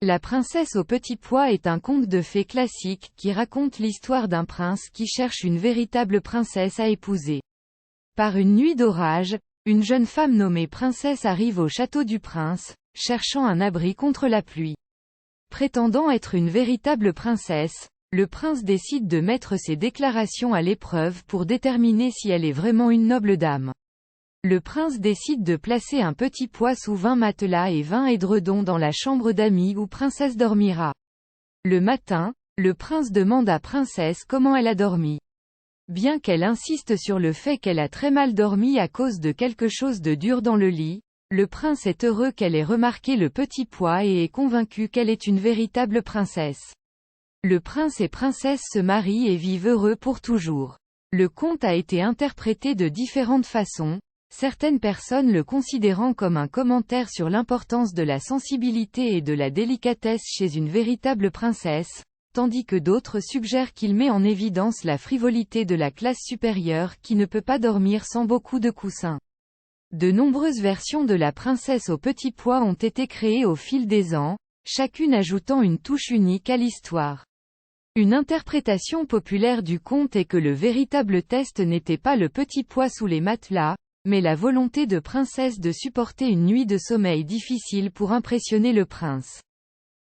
La princesse au petit pois est un conte de fées classique qui raconte l'histoire d'un prince qui cherche une véritable princesse à épouser. Par une nuit d'orage, une jeune femme nommée princesse arrive au château du prince, cherchant un abri contre la pluie. Prétendant être une véritable princesse, le prince décide de mettre ses déclarations à l'épreuve pour déterminer si elle est vraiment une noble dame. Le prince décide de placer un petit pois sous 20 matelas et 20 édredons dans la chambre d'amis où princesse dormira. Le matin, le prince demande à princesse comment elle a dormi. Bien qu'elle insiste sur le fait qu'elle a très mal dormi à cause de quelque chose de dur dans le lit, le prince est heureux qu'elle ait remarqué le petit pois et est convaincu qu'elle est une véritable princesse. Le prince et princesse se marient et vivent heureux pour toujours. Le conte a été interprété de différentes façons, certaines personnes le considérant comme un commentaire sur l'importance de la sensibilité et de la délicatesse chez une véritable princesse, tandis que d'autres suggèrent qu'il met en évidence la frivolité de la classe supérieure qui ne peut pas dormir sans beaucoup de coussins. De nombreuses versions de la princesse au petit pois ont été créées au fil des ans, chacune ajoutant une touche unique à l'histoire. Une interprétation populaire du conte est que le véritable test n'était pas le petit pois sous les matelas, mais la volonté de princesse de supporter une nuit de sommeil difficile pour impressionner le prince.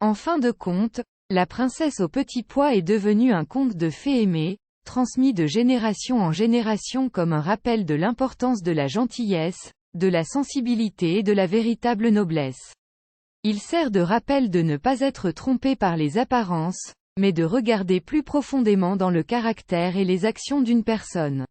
En fin de compte, la princesse au petit pois est devenue un conte de fées aimé, transmis de génération en génération comme un rappel de l'importance de la gentillesse, de la sensibilité et de la véritable noblesse. Il sert de rappel de ne pas être trompé par les apparences, mais de regarder plus profondément dans le caractère et les actions d'une personne.